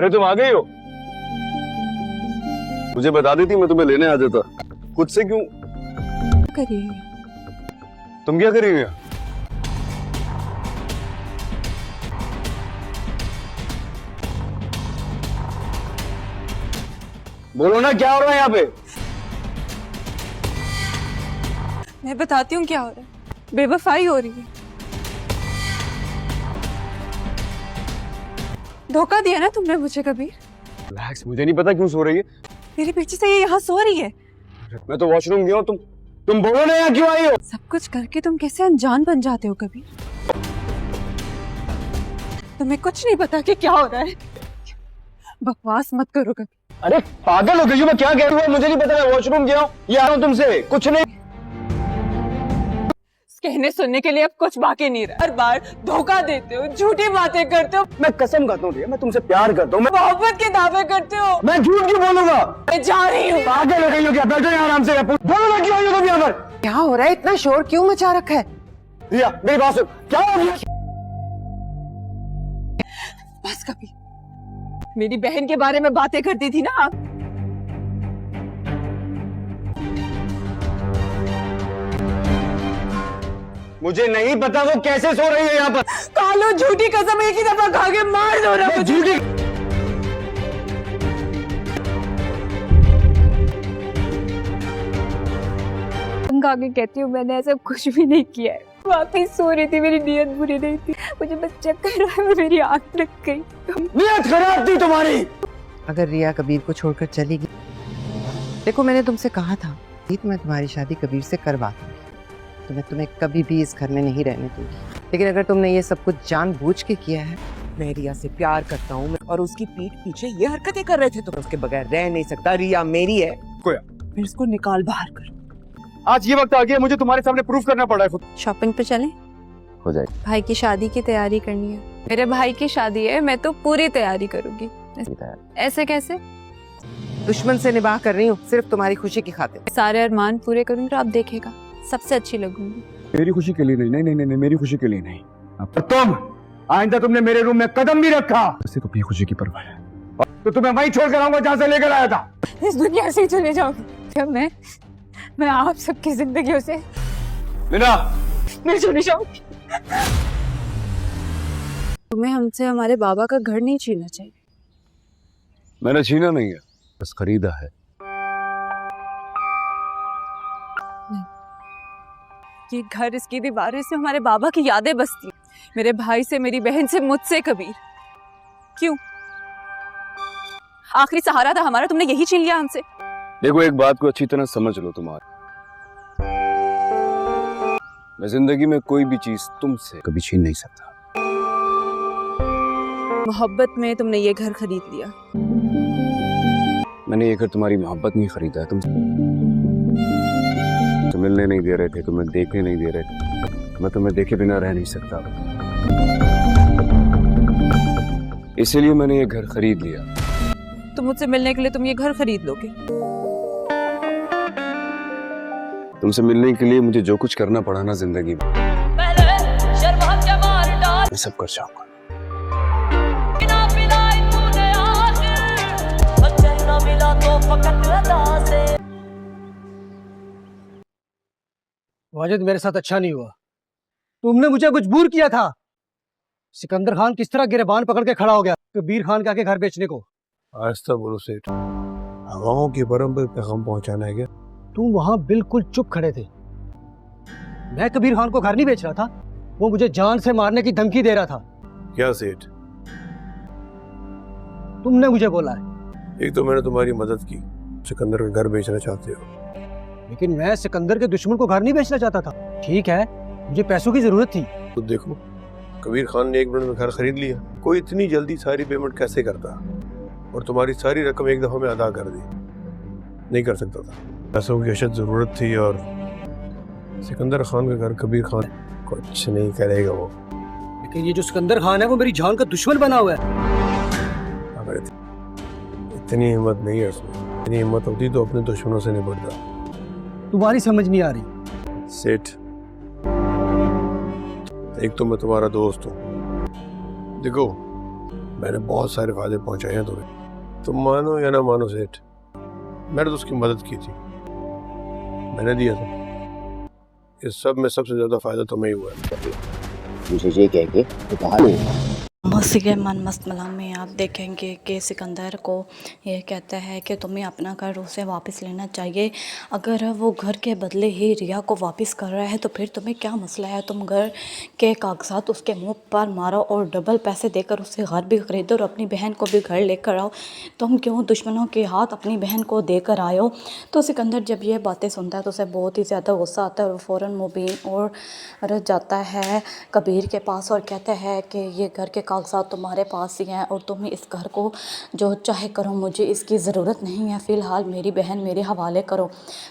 अरे तुम आ गई हो? मुझे बता देती मैं तुम्हें लेने आ जाता। खुद से क्यों कर रही है? तुम क्या कर रही हो यहाँ? बोलो ना क्या हो रहा है यहाँ पे? मैं बताती हूँ क्या हो रहा है। बेवफाई हो रही है। धोखा दिया ना तुमने मुझे कबीर। रिलैक्स, मुझे नहीं पता क्यों सो रही है। मेरे पीछे से ये यहाँ सो रही है। मैं तो वॉशरूम गया हूँ, तुम बोलो ना यहाँ क्यों आई हो? सब कुछ करके तुम कैसे अनजान बन जाते हो कबीर? तुम्हें कुछ नहीं पता कि क्या हो रहा है। बकवास मत करो कबीर। अरे पागल हो गई हो? मैं क्या कह रही हूँ मुझे नहीं पता। मैं वॉशरूम गया हूँ, ये आ रहा हूँ तुमसे, कुछ नहीं। कहने सुनने के लिए अब कुछ बाकी नहीं रहा। हर बार धोखा देते हो, झूठी बातें करते हो। मैं कसम खाता हूँ मैं तुमसे प्यार करता हूँ। मोहब्बत के दावे करते हो। मैं झूठ क्यों बोलूंगा? मैं जा रही हूँ। पागल हो गई हो क्या? बैठो यहाँ आराम से। बोलो ना क्यों आई हो तुम यहाँ पर? क्या हो रहा है? इतना शोर क्यों मचा रखा है? रिया मेरी बात सुन, क्या हो गया? बस कभी मेरी बहन के बारे में बातें करती थी ना आप। मुझे नहीं पता वो कैसे सो रही है यहाँ पर। कालो झूठी कसम एक ही दफा खा के मार दो ना मुझे। झूठी आगे कहती हूँ मैंने ऐसा कुछ भी नहीं किया है। वाकई सो रही थी, मेरी नीयत बुरी नहीं थी। मुझे बस चक्कर आया और मेरी आंख लग गई। नीयत खराब थी तुम्हारी। अगर रिया कबीर को छोड़कर चली गई, देखो मैंने तुमसे कहा था मैं तुम्हारी शादी कबीर से करवा दूंगी, तो मैं तुम्हें कभी भी इस घर में नहीं रहने दूंगी। लेकिन अगर तुमने ये सब कुछ जानबूझ के किया है, मैं रिया से प्यार करता हूँ और उसकी पीठ पीछे ये हरकतें कर रहे थे, तो मैं उसके बगैर रह नहीं सकता। रिया मेरी है। कोया, फिर इसको निकाल बाहर कर। आज ये वक्त आ गया, मुझे तुम्हारे सामने प्रूफ करना पड़ा है खुद। शॉपिंग पे चलें? हो जाएगी। भाई की शादी की तैयारी करनी है। मेरे भाई की शादी है, मैं तो पूरी तैयारी करूंगी। ऐसे कैसे? दुश्मन से निबाह कर रही हूँ सिर्फ तुम्हारी खुशी की खातिर। सारे अरमान पूरे करूंगी, आप देखेगा सबसे अच्छी लगूंगी। मेरी खुशी के लिए नहीं, नहीं नहीं नहीं, मेरी खुशी के लिए नहीं। अब तुम आइंदा तुमने मेरे रूम में कदम भी रखा, इससे तो अपनी खुशी की परवाह है। तो तुम्हें वहीं छोड़ कर आऊंगा जहाँ से लेकर आया था। इस दुनिया से ही चले जाओगे जब मैं आप सबकी जिंदगियों से मीना, मैं चली जाऊंगी। तुम्हें हमसे हमारे बाबा का घर नहीं छीनना चाहिए। मैंने छीना नहीं है, बस खरीदा है। ये घर, इसकी दीवारें से हमारे बाबा की यादें बसती हैं। मेरे भाई से, मेरी बहन से, मुझसे कबीर। क्यों? आखिरी सहारा था हमारा, तुमने यही छीन लिया हमसे। देखो एक बात को अच्छी तरह समझ लो, तुम्हारी मैं जिंदगी में कोई भी चीज तुमसे कभी छीन नहीं सकता। मोहब्बत में तुमने ये घर खरीद लिया। मैंने ये घर तुम्हारी मोहब्बत में खरीदा है। तुम मिलने नहीं दे रहे थे, तुम्हें देखने नहीं दे रहे थे। मैं तुम्हें देखे बिना रह नहीं सकता, इसीलिए मैंने ये घर खरीद लिया। तो मुझसे मिलने के लिए तुम ये घर खरीद लोगे? तुमसे मिलने के लिए मुझे जो कुछ करना पड़ा ना जिंदगी में, मैं सब कर जाऊंगा। वाजिद मेरे साथ अच्छा नहीं हुआ। तुमने मुझे मजबूर किया था। सिकंदर खान किस तरह गिरबान पकड़ के खड़ा हो गया कबीर खान के आके घर बेचने को। आहिस्ता बोलो सेठ, हवाओं की परम पे पैगाम पहुंचाना है क्या? तुम वहां बिल्कुल चुप खड़े थे। मैं कबीर खान को घर नहीं बेच रहा था, वो मुझे जान से मारने की धमकी दे रहा था। क्या सेठ? तुमने मुझे बोला है। एक तो मैंने तुम्हारी मदद की, सिकंदर का घर बेचना चाहते हो, लेकिन मैं सिकंदर के दुश्मन को घर नहीं बेचना चाहता था। ठीक है, मुझे पैसों की जरूरत थी। तो देखो कबीर खान ने 1 मिनट में घर खरीद लिया। कोई इतनी जल्दी सारी पेमेंट कैसे करता, और तुम्हारी सारी रकम एक दफा में अदा कर दी? नहीं कर सकता था। पैसों की अशद जरूरत थी, और सिकंदर खान का घर कबीर खान कुछ नहीं करेगा वो। लेकिन ये जो सिकंदर खान है वो मेरी जान का दुश्मन बना हुआ है। अगर इतनी हिम्मत नहीं है उसमें, इतनी हिम्मत होती तो अपने दुश्मनों से निपटता। तुम्हारी समझ नहीं आ रही सेठ। एक तो मैं तुम्हारा दोस्त हूँ। देखो मैंने बहुत सारे फायदे पहुंचाए हैं तुम्हें, तुम मानो या ना मानो सेठ, मैंने तो उसकी मदद की थी, मैंने दिया था। इस सब में सबसे ज्यादा फायदा तुम्हें ही हुआ है। मुझे ये कह के तो बाहर नहीं। मौसी के मन मस्त मलाम में आप देखेंगे कि सिकंदर को ये कहता है कि तुम्हें अपना घर उसे वापस लेना चाहिए। अगर वो घर के बदले ही रिया को वापस कर रहा है तो फिर तुम्हें क्या मसला है? तुम घर के कागजात उसके मुंह पर मारो और डबल पैसे देकर उससे घर भी खरीदो और अपनी बहन को भी घर लेकर आओ। तुम क्यों दुश्मनों के हाथ अपनी बहन को देकर आए हो? तो सिकंदर जब ये बातें सुनता है तो उसे बहुत ही ज़्यादा गुस्सा आता है और फ़ौरन मुबीन और जाता है कबीर के पास और कहता है कि ये घर के कागजात तुम्हारे पास ही हैं और तुम इस घर को जो चाहे करो, मुझे इसकी ज़रूरत नहीं है, फ़िलहाल मेरी बहन मेरे हवाले करो।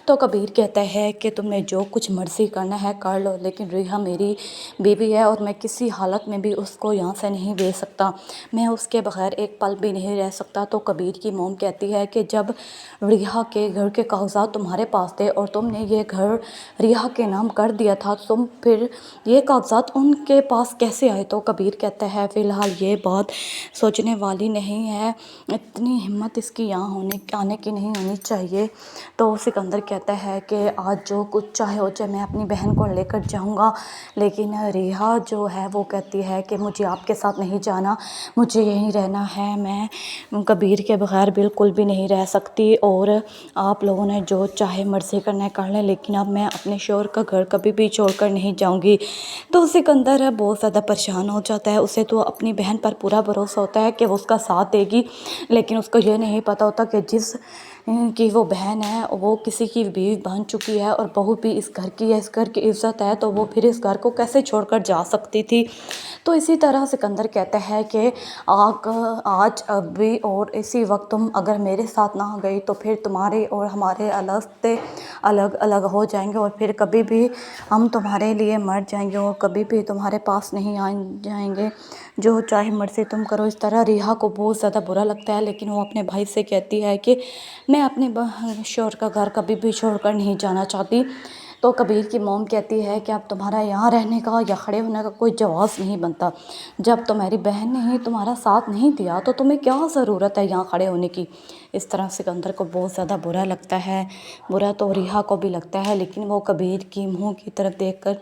तो कबीर कहता है कि तुम्हें जो कुछ मर्ज़ी करना है कर लो, लेकिन रिया मेरी बीवी है और मैं किसी हालत में भी उसको यहाँ से नहीं भेज सकता, मैं उसके बगैर एक पल भी नहीं रह सकता। तो कबीर की मोम कहती है कि जब रिया के घर के कागजात तुम्हारे पास थे और तुमने ये घर रिया के नाम कर दिया था, तुम फिर ये कागजात उनके पास कैसे आए? तो कबीर कहता है फ़िलहाल ये बात सोचने वाली नहीं है, इतनी हिम्मत इसकी यहाँ आने की नहीं होनी चाहिए। तो सिकंदर कहता है कि आज जो कुछ चाहे हो जाए, मैं अपनी बहन को लेकर जाऊँगा, लेकिन रिया जो है वो कहती है कि मुझे आपके साथ नहीं जाना, मुझे यहीं रहना है, मैं कबीर के बगैर बिल्कुल भी नहीं रह सकती और आप लोगों ने जो चाहे मर्ज़ी करना है कर लें, लेकिन अब मैं अपने शोहर का घर कभी भी छोड़कर नहीं जाऊँगी। तो सिकंदर बहुत ज़्यादा परेशान हो जाता है। उसे तो अपनी बहन पर पूरा भरोसा होता है कि वो उसका साथ देगी, लेकिन उसको ये नहीं पता होता कि जिस कि वो बहन है वो किसी की बीवी बन चुकी है और बहू भी इस घर की है, इस घर की इज़्ज़त है, तो वो फिर इस घर को कैसे छोड़कर जा सकती थी। तो इसी तरह सिकंदर कहता है कि आज अभी और इसी वक्त तुम अगर मेरे साथ ना गई तो फिर तुम्हारे और हमारे अलग अलग हो जाएंगे और फिर कभी भी हम तुम्हारे लिए मर जाएंगे और कभी भी तुम्हारे पास नहीं आ जाएंगे, जो चाहे मर्ज़ी तुम करो। इस तरह रिहा को बहुत ज़्यादा बुरा लगता है, लेकिन वो अपने भाई से कहती है कि मैं अपने शोहर का घर कभी भी छोड़कर नहीं जाना चाहती। तो कबीर की मोम कहती है कि अब तुम्हारा यहाँ रहने का या खड़े होने का कोई जवाब नहीं बनता, जब तुम्हारी बहन ने ही तुम्हारा साथ नहीं दिया तो तुम्हें क्या ज़रूरत है यहाँ खड़े होने की। इस तरह सिकंदर को बहुत ज़्यादा बुरा लगता है, बुरा तो रिहा को भी लगता है, लेकिन वो कबीर की मुँह की तरफ देखकर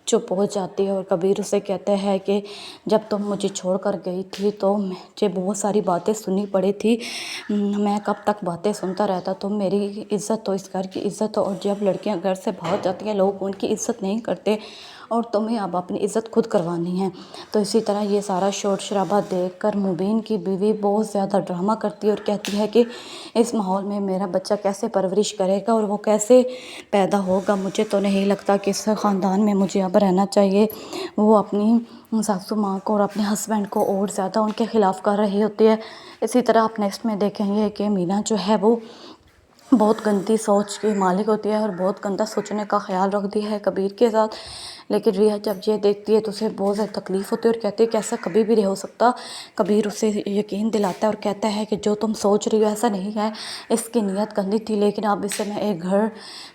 चुप हो जाती है। और कबीर उसे कहते हैं कि जब तुम मुझे छोड़कर गई थी तो मुझे बहुत सारी बातें सुननी पड़ी थी, मैं कब तक बातें सुनता रहता, तुम मेरी इज़्ज़त तो इस घर की इज़्ज़त हो, और जब लड़कियां घर से भाग जाती हैं लोग उनकी इज़्ज़त नहीं करते और तुम्हें अब अपनी इज़्ज़त खुद करवानी है। तो इसी तरह ये सारा शोर शराबा देखकर मुबीन की बीवी बहुत ज़्यादा ड्रामा करती है और कहती है कि इस माहौल में मेरा बच्चा कैसे परवरिश करेगा और वो कैसे पैदा होगा, मुझे तो नहीं लगता कि इस ख़ानदान में मुझे अब रहना चाहिए। वो अपनी सासू माँ को और अपने हस्बैंड को और ज़्यादा उनके ख़िलाफ़ कर रही होती है। इसी तरह आप नेक्स्ट में देखेंगे कि मीना जो है वो बहुत गंदी सोच की मालिक होती है और बहुत गंदा सोचने का ख्याल रखती है कबीर के साथ। लेकिन रिया जब ये देखती है तो उसे बहुत ज़्यादा तकलीफ़ होती है और कहती है कि ऐसा कभी भी नहीं हो सकता। कबीर उसे यकीन दिलाता है और कहता है कि जो तुम सोच रही हो ऐसा नहीं है, इसकी नीयत गंदी थी, लेकिन अब इसे मैं एक घर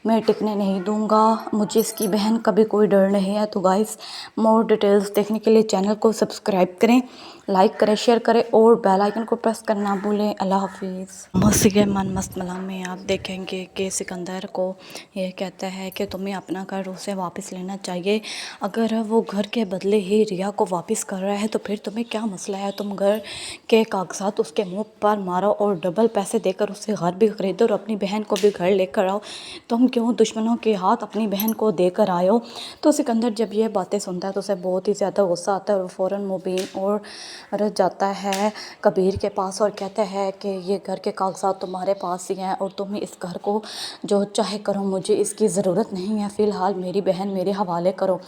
में टिकने नहीं दूंगा, मुझे इसकी बहन का भी कोई डर नहीं है। तो गाइस, मोर डिटेल्स देखने के लिए चैनल को सब्सक्राइब करें, लाइक करें, शेयर करें और बेल आइकन को प्रेस करना ना भूलें। अल्लाह हाफिज़। मौसी के मन मस्त मलाम में आप देखेंगे कि सिकंदर को ये कहता है कि तुम्हें अपना घर उसे वापस लेना चाहिए। अगर वो घर के बदले ही रिया को वापस कर रहा है तो फिर तुम्हें क्या मसला है? तुम घर के कागजात उसके मुंह पर मारो और डबल पैसे देकर उससे घर भी खरीदो और अपनी बहन को भी घर लेकर आओ। तुम क्यों दुश्मनों के हाथ अपनी बहन को देकर आए हो? तो सिकंदर जब ये बातें सुनता है तो उसे बहुत ही ज़्यादा गुस्सा आता है और फ़ौरन मुबीन और जाता है कबीर के पास और कहता है कि ये घर के कागजात तुम्हारे पास ही हैं और तुम इस घर को जो चाहे करो, मुझे इसकी ज़रूरत नहीं है, फ़िलहाल मेरी बहन मेरे हवाले करो।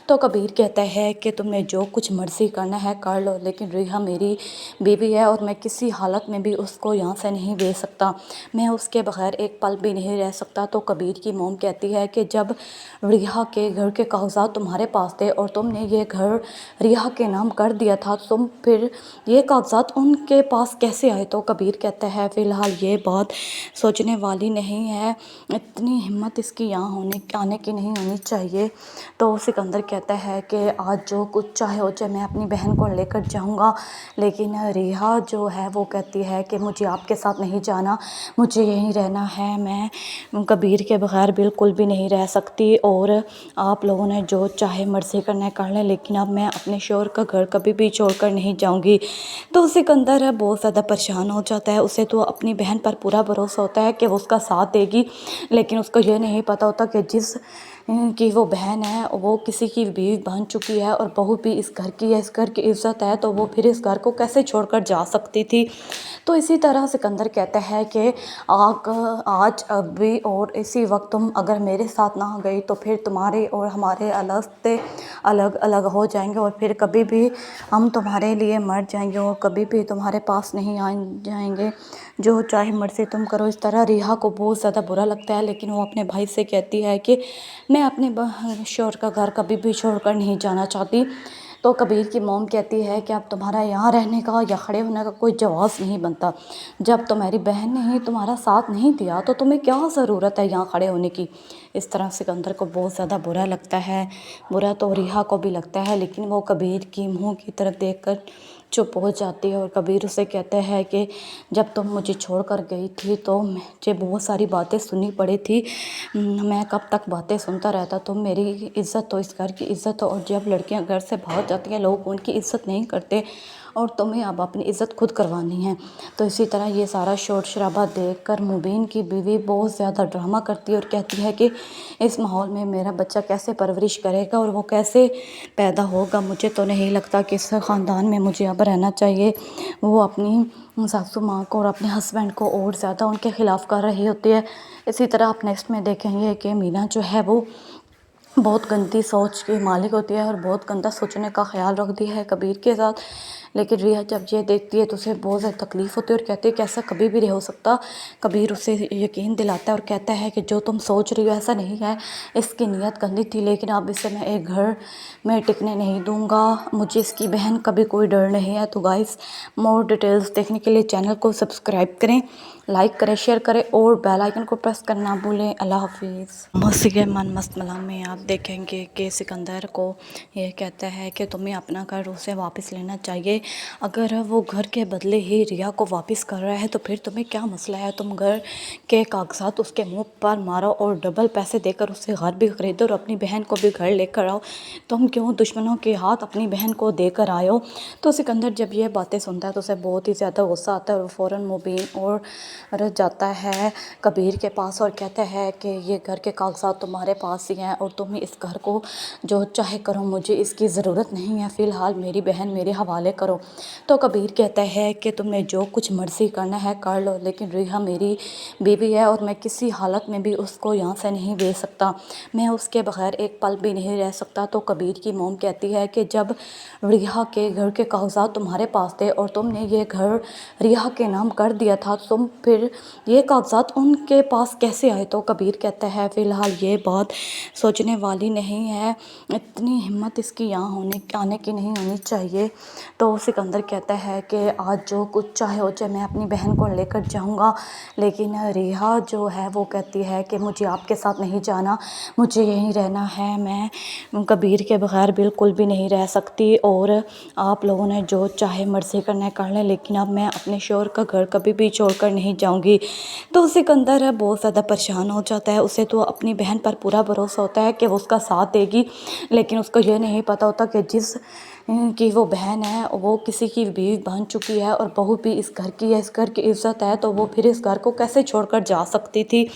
तो कबीर कहता है कि तुम्हें जो कुछ मर्ज़ी करना है कर लो, लेकिन रिया मेरी बीवी है और मैं किसी हालत में भी उसको यहाँ से नहीं भेज सकता, मैं उसके बगैर एक पल भी नहीं रह सकता। तो कबीर की मोम कहती है कि जब रिया के घर के कागजात तुम्हारे पास थे और तुमने ये घर रिया के नाम कर दिया था, तुम फिर ये कागजात उनके पास कैसे आए? तो कबीर कहता है फ़िलहाल ये बात सोचने वाली नहीं है, इतनी हिम्मत इसकी यहाँ आने की नहीं होनी चाहिए। तो सिकंदर कहता है कि आज जो कुछ चाहे हो जाए, मैं अपनी बहन को लेकर जाऊंगा। लेकिन रिहा जो है वो कहती है कि मुझे आपके साथ नहीं जाना, मुझे यहीं रहना है, मैं कबीर के बगैर बिल्कुल भी नहीं रह सकती, और आप लोगों ने जो चाहे मर्ज़ी करना है कर लें, लेकिन अब मैं अपने शोहर का घर कभी भी छोड़कर नहीं जाऊंगी। तो सिकंदर बहुत ज़्यादा परेशान हो जाता है। उसे तो अपनी बहन पर पूरा भरोसा होता है कि वो उसका साथ देगी, लेकिन उसको ये नहीं पता होता कि जिस कि वो बहन है वो किसी की बीवी बन चुकी है और बहू भी इस घर की है, इस घर की इज़्ज़त है, तो वो फिर इस घर को कैसे छोड़कर जा सकती थी। तो इसी तरह सिकंदर कहता है कि आज अभी और इसी वक्त तुम अगर मेरे साथ ना गई तो फिर तुम्हारे और हमारे रास्ते अलग अलग हो जाएंगे, और फिर कभी भी हम तुम्हारे लिए मर जाएंगे और कभी भी तुम्हारे पास नहीं आ जाएंगे। जो चाहे मर्ज़ी तुम करो। इस तरह रिहा को बहुत ज़्यादा बुरा लगता है, लेकिन वो अपने भाई से कहती है कि मैं अपने शोहर का घर कभी भी छोड़कर नहीं जाना चाहती। तो कबीर की मॉम कहती है कि अब तुम्हारा यहाँ रहने का या खड़े होने का कोई जवाब नहीं बनता। जब तुम्हारी बहन ने ही तुम्हारा साथ नहीं दिया तो तुम्हें क्या ज़रूरत है यहाँ खड़े होने की। इस तरह सिकंदर को बहुत ज़्यादा बुरा लगता है। बुरा तो रिहा को भी लगता है, लेकिन वो कबीर की मुँह की तरफ देखकर चुप हो जाती है। और कबीर उसे कहते हैं कि जब तुम मुझे छोड़कर गई थी तो मुझे बहुत सारी बातें सुननी पड़ी थी, मैं कब तक बातें सुनता रहता। तुम मेरी इज़्ज़त तो इस घर की इज़्ज़त हो, और जब लड़कियां घर से भाग जाती हैं लोग उनकी इज़्ज़त नहीं करते, और तुम्हें अब अपनी इज़्ज़त खुद करवानी है। तो इसी तरह ये सारा शोर शराबा देखकर मुबीन की बीवी बहुत ज़्यादा ड्रामा करती है और कहती है कि इस माहौल में मेरा बच्चा कैसे परवरिश करेगा और वो कैसे पैदा होगा। मुझे तो नहीं लगता कि इस ख़ानदान में मुझे अब रहना चाहिए। वो अपनी सासू माँ को और अपने हस्बैंड को और ज़्यादा उनके ख़िलाफ़ कर रही होती है। इसी तरह आप नेक्स्ट में देखेंगे कि मीना जो है वो बहुत गंदी सोच की मालिक होती है और बहुत गंदा सोचने का ख्याल रखती है कबीर के साथ। लेकिन रिया जब ये देखती है तो उसे बहुत ज़्यादा तकलीफ़ होती है और कहती है कि ऐसा कभी भी नहीं हो सकता। कबीर उसे यकीन दिलाता है और कहता है कि जो तुम सोच रही हो ऐसा नहीं है, इसकी नीयत गंदी थी, लेकिन अब इसे मैं एक घर में टिकने नहीं दूंगा। मुझे इसकी बहन का भी कोई डर नहीं है। तो गाइस, मोर डिटेल्स देखने के लिए चैनल को सब्सक्राइब करें, लाइक करें, शेयर करें और बेल आइकन को प्रेस करना ना भूलें। अल्लाह हाफिज़। मौसीक़े मन मस्त मलाम में आप देखेंगे कि सिकंदर को ये कहता है कि तुम्हें अपना घर उसे वापस लेना चाहिए। अगर वो घर के बदले ही रिया को वापस कर रहा है तो फिर तुम्हें क्या मसला है। तुम घर के कागजात उसके मुंह पर मारो और डबल पैसे देकर उससे घर भी ख़रीदो और अपनी बहन को भी घर लेकर आओ। तुम क्यों दुश्मनों के हाथ अपनी बहन को देकर आए हो। तो सिकंदर जब ये बातें सुनता है तो उसे बहुत ही ज़्यादा गुस्सा आता है और फ़ौरन मुबीन और जाता है कबीर के पास और कहता है कि ये घर के कागजात तुम्हारे पास ही हैं और तुम इस घर को जो चाहे करो, मुझे इसकी ज़रूरत नहीं है, फ़िलहाल मेरी बहन मेरे हवाले करो। तो कबीर कहता है कि तुम्हें जो कुछ मर्ज़ी करना है कर लो, लेकिन रिहा मेरी बीवी है और मैं किसी हालत में भी उसको यहाँ से नहीं भेज सकता, मैं उसके बगैर एक पल भी नहीं रह सकता। तो कबीर की मॉम कहती है कि जब रिहा के घर के कागजात तुम्हारे पास थे और तुमने ये घर रिहा के नाम कर दिया था, तुम फिर ये कागजात उनके पास कैसे आए। तो कबीर कहता है फ़िलहाल ये बात सोचने वाली नहीं है, इतनी हिम्मत इसकी यहाँ आने की नहीं होनी चाहिए। तो सिकंदर कहता है कि आज जो कुछ चाहे हो जाए, मैं अपनी बहन को लेकर जाऊंगा। लेकिन रिहा जो है वो कहती है कि मुझे आपके साथ नहीं जाना, मुझे यहीं रहना है, मैं कबीर के बगैर बिल्कुल भी नहीं रह सकती, और आप लोगों ने जो चाहे मर्ज़ी करना है कर लें, लेकिन अब मैं अपने शोहर का घर कभी भी छोड़कर नहीं जाऊंगी। तो सिकंदर बहुत ज़्यादा परेशान हो जाता है। उसे तो अपनी बहन पर पूरा भरोसा होता है कि वो उसका साथ देगी, लेकिन उसको ये नहीं पता होता कि जिस कि वो बहन है वो किसी की बीवी बन चुकी है और बहू भी इस घर की है, इस घर की इज़्ज़त है, तो वो फिर इस घर को कैसे छोड़कर जा सकती थी।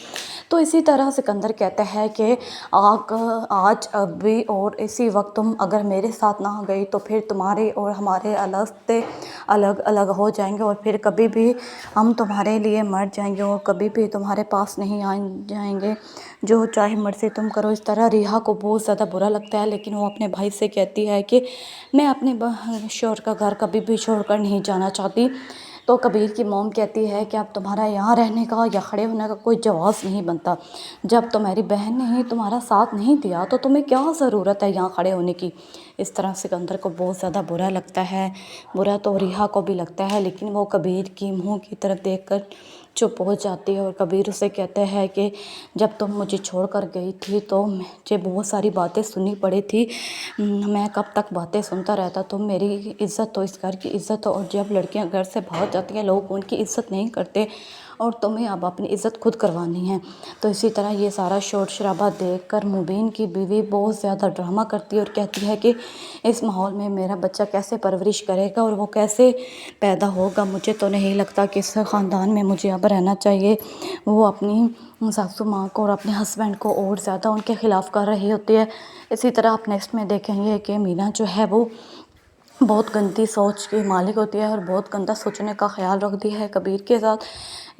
तो इसी तरह सिकंदर कहता है कि आज अभी और इसी वक्त तुम अगर मेरे साथ ना गई तो फिर तुम्हारे और हमारे रास्ते अलग अलग हो जाएंगे, और फिर कभी भी हम तुम्हारे लिए मर जाएंगे और कभी भी तुम्हारे पास नहीं आ जाएंगे। जो चाहे मर्ज़ी तुम करो। इस तरह रिहा को बहुत ज़्यादा बुरा लगता है, लेकिन वो अपने भाई से कहती है कि मैं अपने शोहर का घर कभी भी छोड़कर नहीं जाना चाहती। तो कबीर की मॉम कहती है कि अब तुम्हारा यहाँ रहने का या खड़े होने का कोई जवाब नहीं बनता। जब तुम्हारी बहन ने ही तुम्हारा साथ नहीं दिया तो तुम्हें क्या ज़रूरत है यहाँ खड़े होने की। इस तरह सिकंदर को बहुत ज़्यादा बुरा लगता है। बुरा तो रिहा को भी लगता है, लेकिन वो कबीर की मुँह की तरफ देखकर चुप हो जाती है और कबीर उसे कहते हैं कि जब तुम मुझे छोड़ कर गई थी तो मुझे बहुत सारी बातें सुननी पड़ी थी। मैं कब तक बातें सुनता रहता। तुम मेरी इज़्ज़त तो इस घर की इज़्ज़त, और जब लड़कियां घर से भाग जाती हैं लोग उनकी इज़्ज़त नहीं करते, और तुम्हें अब अपनी इज़्ज़त खुद करवानी है। तो इसी तरह ये सारा शोर शराबा देखकर मुबीन की बीवी बहुत ज़्यादा ड्रामा करती है और कहती है कि इस माहौल में मेरा बच्चा कैसे परवरिश करेगा और वो कैसे पैदा होगा। मुझे तो नहीं लगता कि इस ख़ानदान में मुझे अब रहना चाहिए। वो अपनी सासू माँ को और अपने हस्बैंड को और ज़्यादा उनके ख़िलाफ़ कर रही होती है। इसी तरह आप नेक्स्ट में देखेंगे कि मीना जो है वो बहुत गंदी सोच की मालिक होती है और बहुत गंदा सोचने का ख्याल रखती है कबीर के साथ।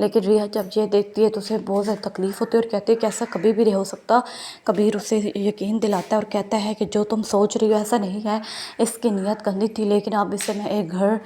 लेकिन रिया जब ये देखती है तो उसे बहुत ज़्यादा तकलीफ़ होती है और कहती है कि ऐसा कभी भी नहीं हो सकता। कबीर उसे यकीन दिलाता है और कहता है कि जो तुम सोच रही हो ऐसा नहीं है। इसकी नीयत गंदी थी, लेकिन अब इसे मैं एक घर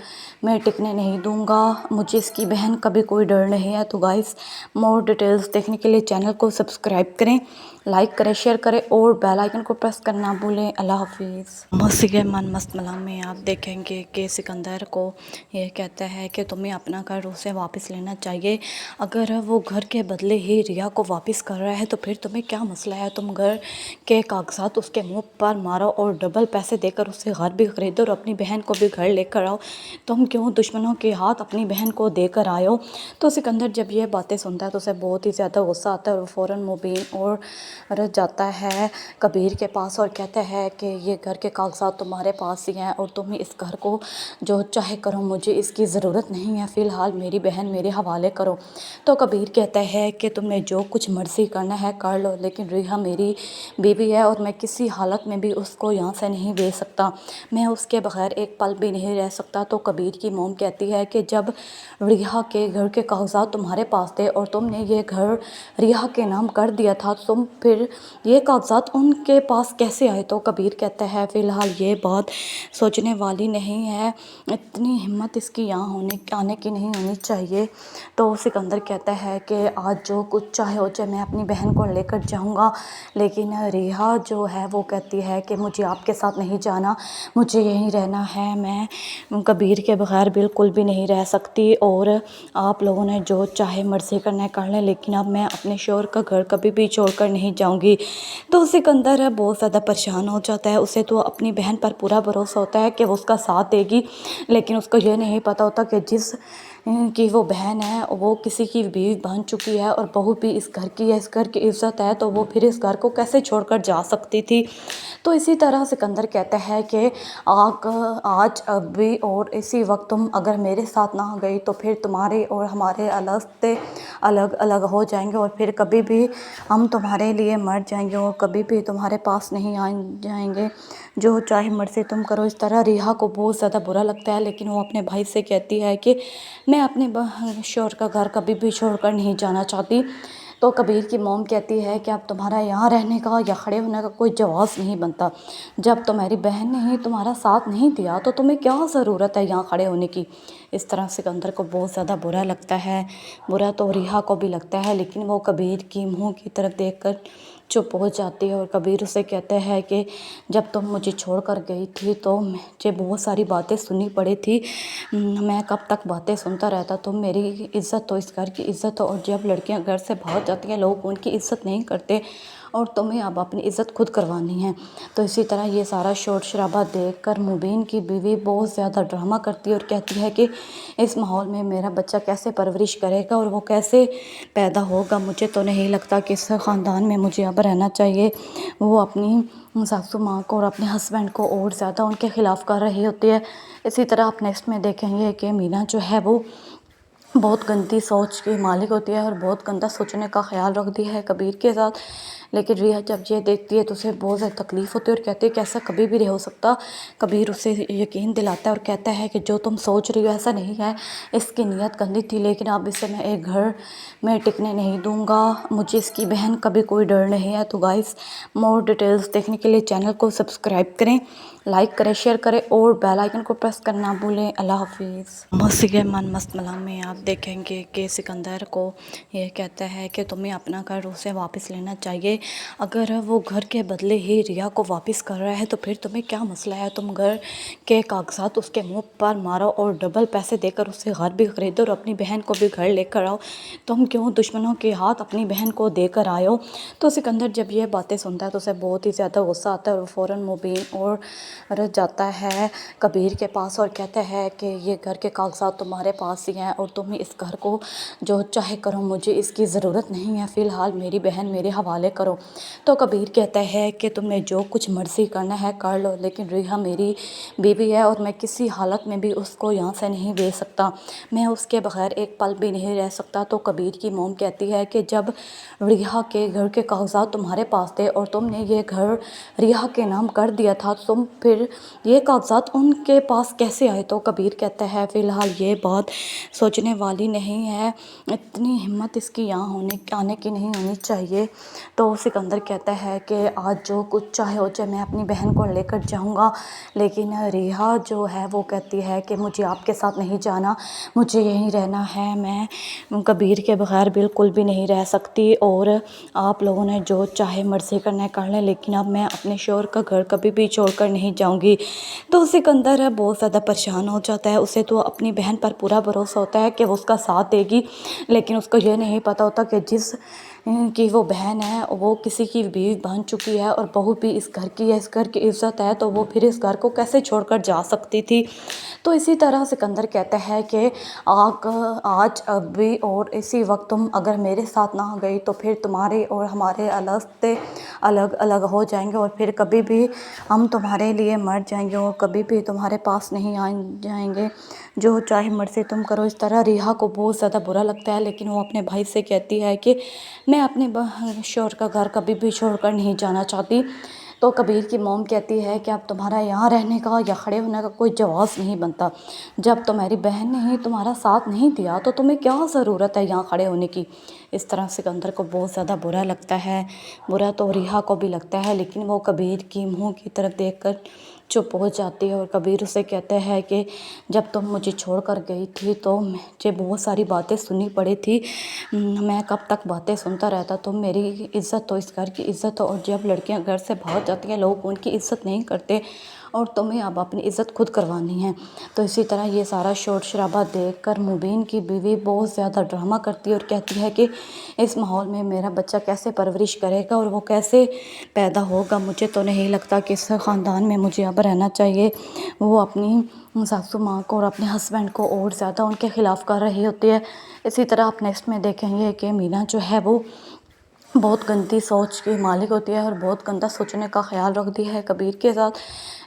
में टिकने नहीं दूंगा। मुझे इसकी बहन का भी कोई डर नहीं है। तो गाइस, मोर डिटेल्स देखने के लिए चैनल को सब्सक्राइब करें, लाइक करें, शेयर करें और बेल आइकन को प्रेस करना ना भूलें। अल्लाह हाफिज़। मौसीक़े मन मस्त मलाम में आप देखेंगे कि सिकंदर को ये कहता है कि तुम्हें अपना घर उसे वापस लेना चाहिए। अगर वो घर के बदले ही रिया को वापस कर रहा है तो फिर तुम्हें क्या मसला है। तुम घर के कागजात उसके मुंह पर मारो और डबल पैसे देकर उससे घर भी ख़रीदो और अपनी बहन को भी घर लेकर आओ। तुम क्यों दुश्मनों के हाथ अपनी बहन को देकर आए हो। तो सिकंदर जब ये बातें सुनता है तो उसे बहुत ही ज़्यादा गुस्सा आता है और फ़ौरन मुबीन और जाता है कबीर के पास और कहता है कि ये घर के कागजात तुम्हारे पास ही हैं और तुम इस घर को जो चाहे करो, मुझे इसकी ज़रूरत नहीं है। फ़िलहाल मेरी बहन मेरे हवाले करो। तो कबीर कहता है कि तुम्हें जो कुछ मर्ज़ी करना है कर लो, लेकिन रिहा मेरी बीवी है और मैं किसी हालत में भी उसको यहाँ से नहीं भेज सकता। मैं उसके बगैर एक पल भी नहीं रह सकता। तो कबीर की मोम कहती है कि जब रिहा के घर के कागजात तुम्हारे पास थे और तुमने ये घर रिहा के नाम कर दिया था, तुम फिर ये कागजात उनके पास कैसे आए। तो कबीर कहता है फ़िलहाल ये बात सोचने वाली नहीं है, इतनी हिम्मत इसकी यहाँ आने की नहीं होनी चाहिए। तो सिकंदर कहता है कि आज जो कुछ चाहे हो जाए, मैं अपनी बहन को लेकर जाऊंगा। लेकिन रिहा जो है वो कहती है कि मुझे आपके साथ नहीं जाना, मुझे यहीं रहना है। मैं कबीर के बगैर बिल्कुल भी नहीं रह सकती और आप लोगों ने जो चाहे मर्ज़ी करना है कर लें, लेकिन अब मैं अपने शोहर का घर कभी भी छोड़कर नहीं जाऊंगी। तो सिकंदर बहुत ज़्यादा परेशान हो जाता है। उसे तो अपनी बहन पर पूरा भरोसा होता है कि वो उसका साथ देगी, लेकिन उसको ये नहीं पता होता कि जिस कि वो बहन है वो किसी की बीवी बन चुकी है और बहू भी इस घर की है, इस घर की इज़्ज़त है, तो वो फिर इस घर को कैसे छोड़कर जा सकती थी। तो इसी तरह सिकंदर कहता है कि आज अभी और इसी वक्त तुम अगर मेरे साथ ना गई तो फिर तुम्हारे और हमारे अलग अलग हो जाएंगे और फिर कभी भी हम तुम्हारे लिए मर जाएंगे और कभी भी तुम्हारे पास नहीं आ जाएंगे। जो चाहे मर्ज़ी तुम करो। इस तरह रिहा को बहुत ज़्यादा बुरा लगता है, लेकिन वो अपने भाई से कहती है कि मैं अपने शोहर का घर कभी भी छोड़कर नहीं जाना चाहती। तो कबीर की मोम कहती है कि अब तुम्हारा यहाँ रहने का या खड़े होने का कोई जवाब नहीं बनता। जब तुम्हारी बहन ने ही तुम्हारा साथ नहीं दिया तो तुम्हें क्या ज़रूरत है यहाँ खड़े होने की। इस तरह सिकंदर को बहुत ज़्यादा बुरा लगता है। बुरा तो रिहा को भी लगता है, लेकिन वो कबीर की मुँह की तरफ देखकर चुप हो जाती है और कबीर उसे कहते हैं कि जब तुम मुझे छोड़ कर गई थी तो मुझे बहुत सारी बातें सुननी पड़ी थी। मैं कब तक बातें सुनता रहता। तुम मेरी इज़्ज़त तो इस घर की इज़्ज़त, और जब लड़कियां घर से भाग जाती हैं लोग उनकी इज़्ज़त नहीं करते, और तुम्हें अब अपनी इज़्ज़त खुद करवानी है। तो इसी तरह ये सारा शोर शराबा देखकर मुबीन की बीवी बहुत ज़्यादा ड्रामा करती है और कहती है कि इस माहौल में मेरा बच्चा कैसे परवरिश करेगा और वो कैसे पैदा होगा। मुझे तो नहीं लगता कि इस ख़ानदान में मुझे अब रहना चाहिए। वो अपनी सासू माँ को और अपने हस्बैंड को और ज़्यादा उनके ख़िलाफ़ कर रही होती है। इसी तरह आप नेक्स्ट में देखेंगे कि मीना जो है वो बहुत गंदी सोच की मालिक होती है और बहुत गंदा सोचने का ख्याल रखती है कबीर के साथ। लेकिन रिया जब ये देखती है तो उसे बहुत ज़्यादा तकलीफ़ होती है और कहती है कि ऐसा कभी भी नहीं हो सकता। कबीर उसे यकीन दिलाता है और कहता है कि जो तुम सोच रही हो ऐसा नहीं है। इसकी नीयत गंदी थी, लेकिन अब इसे मैं एक घर में टिकने नहीं दूंगा। मुझे इसकी बहन का भी कोई डर नहीं है। तो गाइस, मोर डिटेल्स देखने के लिए चैनल को सब्सक्राइब करें, लाइक करें, शेयर करें और बेल आइकन को प्रेस करना ना भूलें। अल्लाह हाफिज़। मौसीक़े मन मस्त मलाम में आप देखेंगे कि सिकंदर को ये कहता है कि तुम्हें अपना घर उसे वापस लेना चाहिए। अगर वो घर के बदले ही रिया को वापस कर रहा है तो फिर तुम्हें क्या मसला है? तुम घर के कागजात उसके मुंह पर मारो और डबल पैसे देकर उससे घर भी खरीदो और अपनी बहन को भी घर लेकर आओ। तुम क्यों दुश्मनों के हाथ अपनी बहन को देकर आए हो? तो सिकंदर जब ये बातें सुनता है तो उसे बहुत ही ज़्यादा गुस्सा आता है और फ़ौरन मुबीन और जाता है कबीर के पास और कहता है कि ये घर के कागजात तुम्हारे पास ही हैं और तुम इस घर को जो चाहे करो, मुझे इसकी ज़रूरत नहीं है, फ़िलहाल मेरी बहन मेरे हवाले करो। तो कबीर कहता है कि तुम्हें जो कुछ मर्ज़ी करना है कर लो, लेकिन रिहा मेरी बीवी है और मैं किसी हालत में भी उसको यहाँ से नहीं भेज सकता, मैं उसके बगैर एक पल भी नहीं रह सकता। तो कबीर की मोम कहती है कि जब रिहा के घर के कागजात तुम्हारे पास थे और तुमने ये घर रिहा के नाम कर दिया था, तुम फिर ये कागजात उनके पास कैसे आए? तो कबीर कहता है फ़िलहाल ये बात सोचने वाली नहीं है, इतनी हिम्मत इसकी यहाँ आने की नहीं होनी चाहिए। तो सिकंदर कहता है कि आज जो कुछ चाहे हो जाए, मैं अपनी बहन को लेकर जाऊंगा, लेकिन रिहा जो है वो कहती है कि मुझे आपके साथ नहीं जाना, मुझे यहीं रहना है, मैं कबीर के बगैर बिल्कुल भी नहीं रह सकती और आप लोगों ने जो चाहे मर्ज़ी करना है कर लें, लेकिन अब मैं अपने शोहर का घर कभी भी छोड़कर नहीं जाऊंगी। तो सिकंदर बहुत ज़्यादा परेशान हो जाता है। उसे तो अपनी बहन पर पूरा भरोसा होता है कि वो उसका साथ देगी, लेकिन उसको ये नहीं पता होता कि जिस कि वो बहन है वो किसी की बीवी बन चुकी है और बहू भी इस घर की है, इस घर की इज़्ज़त है, तो वो फिर इस घर को कैसे छोड़कर जा सकती थी। तो इसी तरह सिकंदर कहता है कि आज अभी और इसी वक्त तुम अगर मेरे साथ ना गई तो फिर तुम्हारे और हमारे अलग अलग हो जाएंगे और फिर कभी भी हम तुम्हारे लिए मर जाएंगे और कभी भी तुम्हारे पास नहीं आ जाएंगे, जो चाहे मर्ज़ी तुम करो। इस तरह रिहा को बहुत ज़्यादा बुरा लगता है, लेकिन वो अपने भाई से कहती है कि मैं अपने शोहर का घर कभी भी छोड़कर नहीं जाना चाहती। तो कबीर की मोम कहती है कि अब तुम्हारा यहाँ रहने का या खड़े होने का कोई जवाब नहीं बनता, जब तुम्हारी बहन ने ही तुम्हारा साथ नहीं दिया तो तुम्हें क्या ज़रूरत है यहाँ खड़े होने की। इस तरह सिकंदर को बहुत ज़्यादा बुरा लगता है, बुरा तो रिहा को भी लगता है, लेकिन वो कबीर की मुँह की तरफ देखकर चुप हो जाती है। और कबीर उसे कहते हैं कि जब तुम मुझे छोड़कर गई थी तो मुझे बहुत सारी बातें सुननी पड़ी थी, मैं कब तक बातें सुनता रहता, तुम मेरी इज़्ज़त तो इस घर की इज़्ज़त हो, और जब लड़कियां घर से भाग जाती हैं लोग उनकी इज़्ज़त नहीं करते और तुम्हें अब अपनी इज़्ज़त खुद करवानी है। तो इसी तरह ये सारा शोर शराबा देखकर मुबीन की बीवी बहुत ज़्यादा ड्रामा करती है और कहती है कि इस माहौल में मेरा बच्चा कैसे परवरिश करेगा और वो कैसे पैदा होगा, मुझे तो नहीं लगता कि इस ख़ानदान में मुझे अब रहना चाहिए। वो अपनी सासू माँ को और अपने हस्बैंड को और ज़्यादा उनके ख़िलाफ़ कर रही होती है। इसी तरह आप नेक्स्ट में देखेंगे कि मीना जो है वो बहुत गंदी सोच की मालिक होती है और बहुत गंदा सोचने का ख्याल रखती है कबीर के साथ।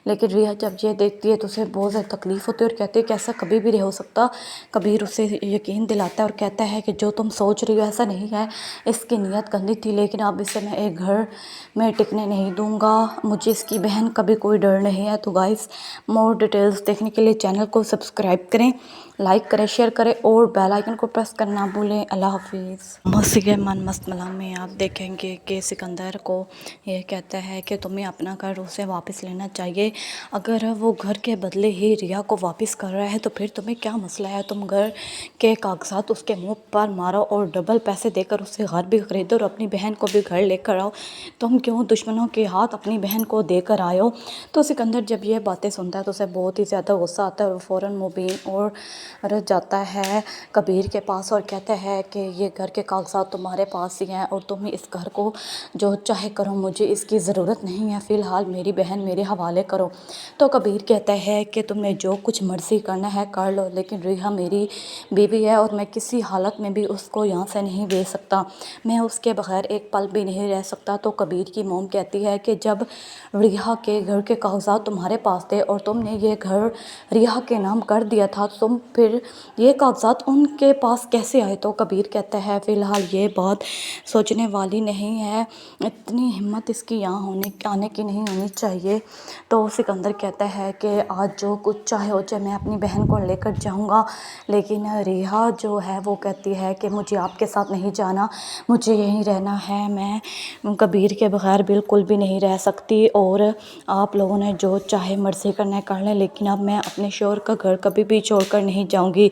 लेकिन रिया जब ये देखती है तो उसे बहुत ज़्यादा तकलीफ़ होती है और कहती है कि ऐसा कभी भी नहीं हो सकता। कबीर उसे यकीन दिलाता है और कहता है कि जो तुम सोच रही हो ऐसा नहीं है, इसकी नीयत गंदी थी, लेकिन अब इसे मैं एक घर में टिकने नहीं दूंगा, मुझे इसकी बहन का भी कोई डर नहीं है। तो गाइस, मोर डिटेल्स देखने के लिए चैनल को सब्सक्राइब करें, लाइक करें, शेयर करें और बेल आइकन को प्रेस करना ना भूलें। अल्लाह हाफिज़। मौसीक़े मन मस्त मलाम में आप देखेंगे कि सिकंदर को ये कहता है कि तुम्हें अपना घर उसे वापस लेना चाहिए। अगर वो घर के बदले ही रिया को वापस कर रहा है तो फिर तुम्हें क्या मसला है? तुम घर के कागजात उसके मुंह पर मारो और डबल पैसे देकर उससे घर भी खरीदो और अपनी बहन को भी घर लेकर आओ। तुम क्यों दुश्मनों के हाथ अपनी बहन को देकर आए हो? तो सिकंदर जब ये बातें सुनता है तो उसे बहुत ही ज़्यादा गुस्सा आता है और फ़ौरन मुबीन और जाता है कबीर के पास और कहता है कि ये घर के कागजात तुम्हारे पास ही हैं और तुम इस घर को जो चाहे करो, मुझे इसकी ज़रूरत नहीं है, फ़िलहाल मेरी बहन मेरे हवाले करो। तो कबीर कहता है कि तुम्हें जो कुछ मर्ज़ी करना है कर लो, लेकिन रिहा मेरी बीवी है और मैं किसी हालत में भी उसको यहाँ से नहीं भेज सकता, मैं उसके बगैर एक पल भी नहीं रह सकता। तो कबीर की मोम कहती है कि जब रिहा के घर के कागजात तुम्हारे पास थे और तुमने ये घर रिहा के नाम कर दिया था, तुम फिर ये कागजात उनके पास कैसे आए? तो कबीर कहता है फ़िलहाल ये बात सोचने वाली नहीं है, इतनी हिम्मत इसकी यहाँ आने की नहीं होनी चाहिए। तो सिकंदर कहता है कि आज जो कुछ चाहे हो जाए, मैं अपनी बहन को लेकर जाऊंगा, लेकिन रिहा जो है वो कहती है कि मुझे आपके साथ नहीं जाना, मुझे यहीं रहना है, मैं कबीर के बगैर बिल्कुल भी नहीं रह सकती और आप लोगों ने जो चाहे मर्ज़ी करना है कर लें, लेकिन अब मैं अपने शोहर का घर कभी भी छोड़कर नहीं जाऊंगी।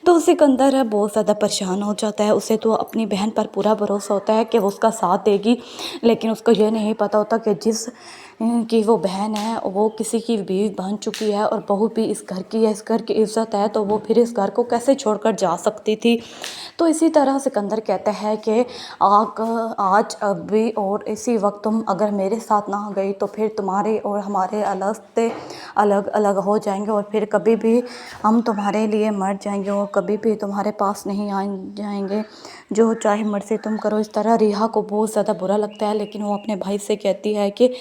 तो सिकंदर बहुत ज़्यादा परेशान हो जाता है। उसे तो अपनी बहन पर पूरा भरोसा होता है कि वो उसका साथ देगी, लेकिन उसको ये नहीं पता होता कि जिस कि वो बहन है वो किसी की बीवी बन चुकी है और बहू भी इस घर की है, इस घर की इज़्ज़त है, तो वो फिर इस घर को कैसे छोड़कर जा सकती थी। तो इसी तरह सिकंदर कहता है कि आज अभी और इसी वक्त तुम अगर मेरे साथ ना गई तो फिर तुम्हारे और हमारे रास्ते अलग अलग हो जाएंगे और फिर कभी भी हम तुम्हारे लिए मर जाएंगे और कभी भी तुम्हारे पास नहीं आ जाएंगे, जो चाहे मर्जी तुम करो। इस तरह रिहा को बहुत ज़्यादा बुरा लगता है, लेकिन वो अपने भाई से कहती है कि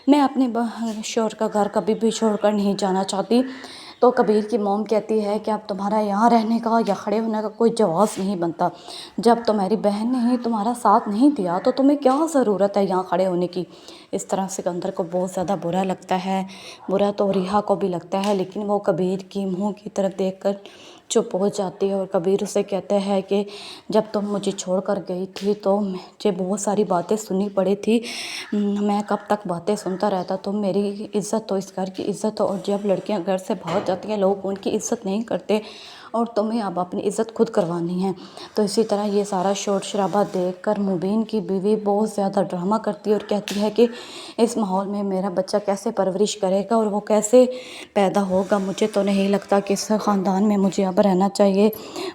मैं अपने शौहर का घर कभी भी छोड़कर नहीं जाना चाहती। तो कबीर की मॉम कहती है कि अब तुम्हारा यहाँ रहने का या खड़े होने का कोई जवाब नहीं बनता। जब तुम्हारी बहन ने ही तुम्हारा साथ नहीं दिया तो तुम्हें क्या ज़रूरत है यहाँ खड़े होने की। इस तरह सिकंदर को बहुत ज़्यादा बुरा लगता है। बुरा तो रिहा को भी लगता है, लेकिन वो कबीर की मुँह की तरफ देखकर चुप हो जाती है और कबीर उसे कहते हैं कि जब तुम मुझे छोड़कर गई थी तो मुझे बहुत सारी बातें सुननी पड़ी थी। मैं कब तक बातें सुनता रहता। तुम मेरी इज़्ज़त तो इस घर की इज़्ज़त, और जब लड़कियां घर से भाग जाती हैं लोग उनकी इज़्ज़त नहीं करते और तुम्हें अब अपनी इज़्ज़त खुद करवानी है। तो इसी तरह ये सारा शोर शराबा देखकर मुबीन की बीवी बहुत ज़्यादा ड्रामा करती है और कहती है कि इस माहौल में मेरा बच्चा कैसे परवरिश करेगा और वो कैसे पैदा होगा। मुझे तो नहीं लगता कि इस ख़ानदान में मुझे अब रहना चाहिए।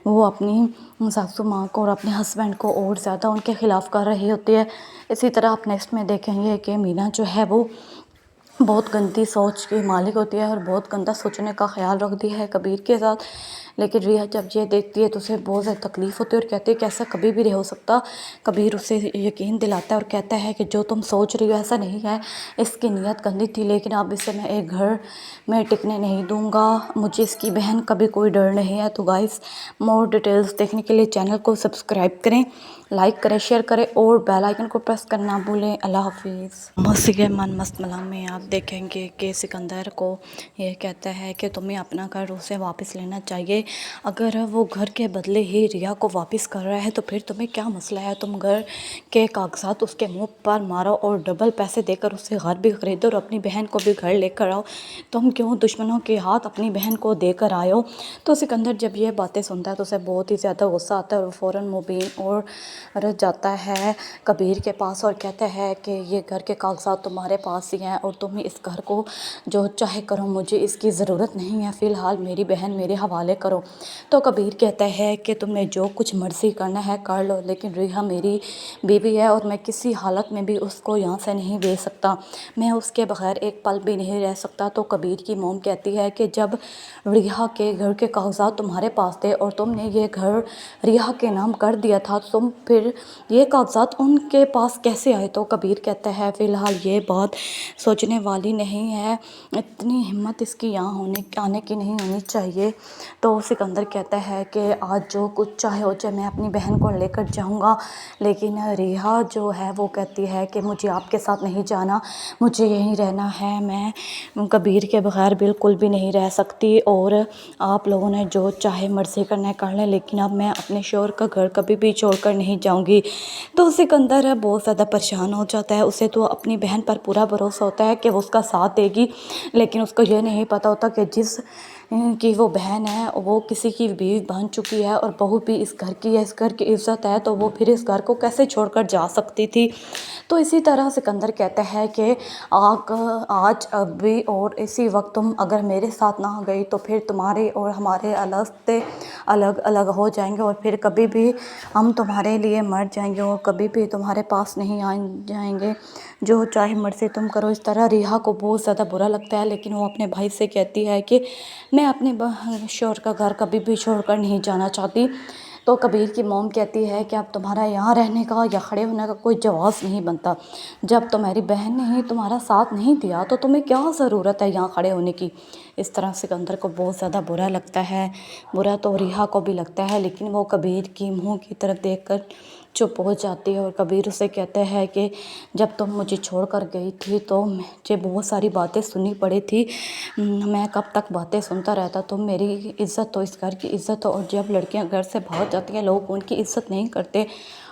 वो अपनी सासू माँ को और अपने हस्बैंड को और ज़्यादा उनके ख़िलाफ़ कर रही होती है। इसी तरह आप नेक्स्ट में देखेंगे कि मीना जो है वो बहुत गंदी सोच की मालिक होती है और बहुत गंदा सोचने का ख्याल रखती है कबीर के साथ। लेकिन रिया जब ये देखती है तो उसे बहुत ज़्यादा तकलीफ़ होती है और कहती है कि ऐसा कभी भी नहीं हो सकता। कबीर उसे यकीन दिलाता है और कहता है कि जो तुम सोच रही हो ऐसा नहीं है, इसकी नीयत गंदी थी, लेकिन अब इसे मैं एक घर में टिकने नहीं दूंगा। मुझे इसकी बहन का भी कोई डर नहीं है। तो गाइस, मोर डिटेल्स देखने के लिए चैनल को सब्सक्राइब करें, लाइक करें, शेयर करें और बेल आइकन को प्रेस करना ना भूलें। अल्लाह हाफिज़। मौसीक़े मन मस्त मलाम में आप देखेंगे कि सिकंदर को ये कहता है कि तुम्हें अपना घर उसे वापस लेना चाहिए। अगर वो घर के बदले ही रिया को वापस कर रहा है तो फिर तुम्हें क्या मसला है। तुम घर के कागजात उसके मुंह पर मारो और डबल पैसे देकर उससे घर भी ख़रीदो और अपनी बहन को भी घर लेकर आओ। तुम क्यों दुश्मनों के हाथ अपनी बहन को देकर आए हो। तो सिकंदर जब ये बातें सुनता है तो उसे बहुत ही ज़्यादा गुस्सा आता है और फ़ौरन मुबीन और जाता है कबीर के पास और कहता है कि ये घर के कागजात तुम्हारे पास ही हैं और तुम इस घर को जो चाहे करो, मुझे इसकी ज़रूरत नहीं है। फ़िलहाल मेरी बहन मेरे हवाले करो। तो कबीर कहता है कि तुम्हें जो कुछ मर्ज़ी करना है कर लो, लेकिन रिहा मेरी बीवी है और मैं किसी हालत में भी उसको यहाँ से नहीं भेज सकता। मैं उसके बगैर एक पल भी नहीं रह सकता। तो कबीर की मॉम कहती है कि जब रिहा के घर के कागजात तुम्हारे पास थे और तुमने ये घर रिहा के नाम कर दिया था, तुम फिर ये कागजात उनके पास कैसे आए। तो कबीर कहता है फ़िलहाल ये बात सोचने वाली नहीं है, इतनी हिम्मत इसकी यहाँ आने की नहीं होनी चाहिए। तो सिकंदर कहता है कि आज जो कुछ चाहे हो जाए, मैं अपनी बहन को लेकर जाऊंगा। लेकिन रिहा जो है वो कहती है कि मुझे आपके साथ नहीं जाना, मुझे यहीं रहना है। मैं कबीर के बगैर बिल्कुल भी नहीं रह सकती और आप लोगों ने जो चाहे मर्ज़ी करना है कर लें, लेकिन अब मैं अपने शौहर का घर कभी भी छोड़कर नहीं जाऊंगी। तो सिकंदर बहुत ज़्यादा परेशान हो जाता है। उसे तो अपनी बहन पर पूरा भरोसा होता है कि वो उसका साथ देगी, लेकिन उसको ये नहीं पता होता कि जिस कि वो बहन है वो किसी की बीवी बन चुकी है और बहू भी इस घर की है, इस घर की इज़्ज़त है, तो वो फिर इस घर को कैसे छोड़कर जा सकती थी। तो इसी तरह सिकंदर कहता है कि आज अभी और इसी वक्त तुम अगर मेरे साथ ना गई तो फिर तुम्हारे और हमारे रास्ते अलग अलग हो जाएंगे और फिर कभी भी हम तुम्हारे लिए मर जाएंगे और कभी भी तुम्हारे पास नहीं आ जाएंगे, जो चाहे मर्ज़ी तुम करो। इस तरह रिहा को बहुत ज़्यादा बुरा लगता है, लेकिन वो अपने भाई से कहती है कि मैं अपने शौहर का घर कभी भी छोड़कर नहीं जाना चाहती। तो कबीर की मॉम कहती है कि अब तुम्हारा यहाँ रहने का या खड़े होने का कोई जवाब नहीं बनता। जब तुम्हारी बहन ने ही तुम्हारा साथ नहीं दिया तो तुम्हें क्या ज़रूरत है यहाँ खड़े होने की। इस तरह सिकंदर को बहुत ज़्यादा बुरा लगता है। बुरा तो रिहा को भी लगता है, लेकिन वो कबीर की मुँह की तरफ देखकर चुप हो जाती है और कबीर उसे कहते हैं कि जब तुम मुझे छोड़कर गई थी तो मुझे बहुत सारी बातें सुननी पड़ी थी। मैं कब तक बातें सुनता रहता। तुम मेरी इज़्ज़त तो इस घर की इज़्ज़त, और जब लड़कियां घर से भाग जाती हैं लोग उनकी इज़्ज़त नहीं करते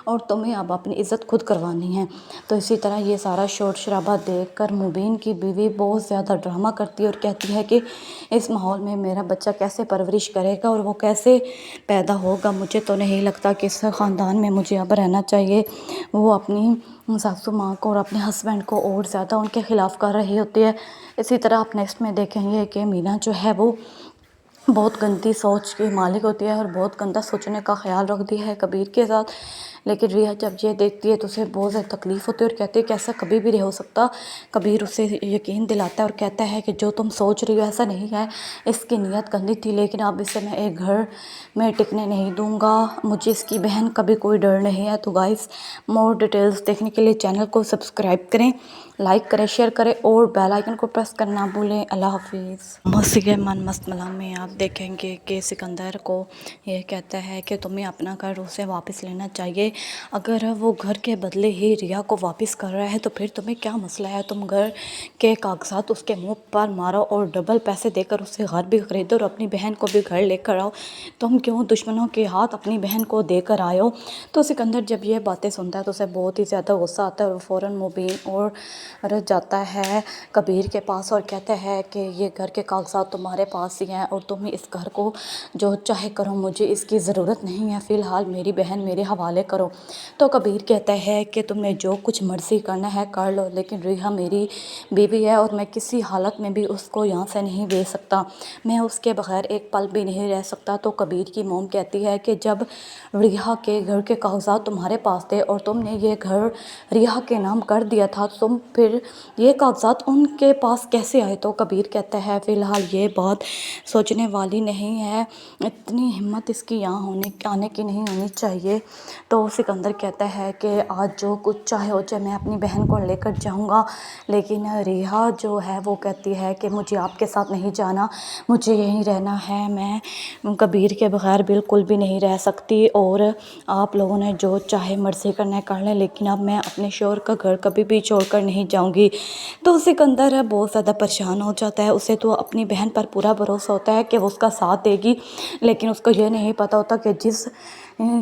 اور تمہیں اب اپنی عزت خود کروانی ہے۔ تو اسی طرح یہ سارا شور شرابہ دیکھ کر مبین کی بیوی بہت زیادہ ڈرامہ کرتی ہے اور کہتی ہے کہ اس ماحول میں میرا بچہ کیسے پرورش کرے گا اور وہ کیسے پیدا ہوگا، مجھے تو نہیں لگتا کہ اس خاندان میں مجھے اب رہنا چاہیے۔ وہ اپنی ساسو ماں کو اور اپنے ہسبینڈ کو اور زیادہ ان کے خلاف کر رہی ہوتی ہے۔ اسی طرح آپ نیکسٹ میں دیکھیں گے کہ مینا جو ہے وہ بہت گندی سوچ کی مالک ہوتی ہے اور بہت گندا سوچنے کا خیال رکھتی ہے کبیر کے ساتھ، لیکن ریحا جب یہ دیکھتی ہے تو اسے بہت زیادہ تکلیف ہوتی ہے اور کہتی ہے کہ ایسا کبھی بھی نہیں ہو سکتا۔ کبیر اسے یقین دلاتا ہے اور کہتا ہے کہ جو تم سوچ رہی ہو ایسا نہیں ہے، اس کی نیت گندی تھی لیکن اب اسے میں ایک گھر میں ٹکنے نہیں دوں گا، مجھے اس کی بہن کا بھی کوئی ڈر نہیں ہے۔ تو گائز مور ڈیٹیلز دیکھنے کے لیے چینل کو سبسکرائب کریں، لائک کریں، شیئر کریں اور بیل آئیکن کو پریس کرنا بھولیں۔ اللہ حافظ۔ موسیقی من مست ملام میں آپ دیکھیں گے کہ سکندر کو یہ کہتا ہے کہ تمہیں اپنا گھر اسے واپس لینا چاہیے، اگر وہ گھر کے بدلے ہی ریا کو واپس کر رہا ہے تو پھر تمہیں کیا مسئلہ ہے، تم گھر کے کاغذات اس کے منہ پر مارو اور ڈبل پیسے دے کر اسے گھر بھی خریدو اور اپنی بہن کو بھی گھر لے کر آؤ، تم کیوں دشمنوں کے ہاتھ اپنی بہن کو دے کر آئے ہو۔ تو سکندر جب یہ باتیں سنتا ہے تو اسے بہت ہی زیادہ غصہ آتا ہے اور فوراً مبین اور جاتا ہے کبیر کے پاس اور کہتا ہے کہ یہ گھر کے کاغذات تمہارے پاس ہی ہیں اور تم اس گھر کو جو چاہے کرو، مجھے اس کی ضرورت نہیں ہے، فی الحال میری بہن میرے حوالے کرو۔ تو کبیر کہتا ہے کہ تمہیں جو کچھ مرضی کرنا ہے کر لو، لیکن ریحا میری بیوی ہے اور میں کسی حالت میں بھی اس کو یہاں سے نہیں بھیج سکتا، میں اس کے بغیر ایک پل بھی نہیں رہ سکتا۔ تو کبیر کی موم کہتی ہے کہ جب ریحا کے گھر کے کاغذات تمہارے پاس تھے اور تم نے یہ گھر ریحا کے نام کر دیا تھا، تم پھر یہ کاغذات ان کے پاس کیسے آئے؟ تو کبیر کہتا ہے فی الحال یہ بات سوچنے والی نہیں ہے، اتنی ہمت اس کی یہاں آنے کی نہیں ہونی چاہیے۔ تو سکندر کہتا ہے کہ آج جو کچھ چاہے ہو جائے، میں اپنی بہن کو لے کر جاؤں گا، لیکن ریحا جو ہے وہ کہتی ہے کہ مجھے آپ کے ساتھ نہیں جانا، مجھے یہیں رہنا ہے، میں کبیر کے بغیر بالکل بھی نہیں رہ سکتی اور آپ لوگوں نے جو چاہے مرضی کرنا ہے کر لیں، لیکن اب میں اپنے شوہر کا گھر کبھی بھی چھوڑ کر نہیں جاؤں گی۔ تو سکندر بہت زیادہ پریشان ہو جاتا ہے، اسے تو اپنی بہن پر پورا بھروسہ ہوتا ہے کہ وہ اس کا ساتھ دے گی، لیکن اس کو یہ نہیں پتہ ہوتا کہ جس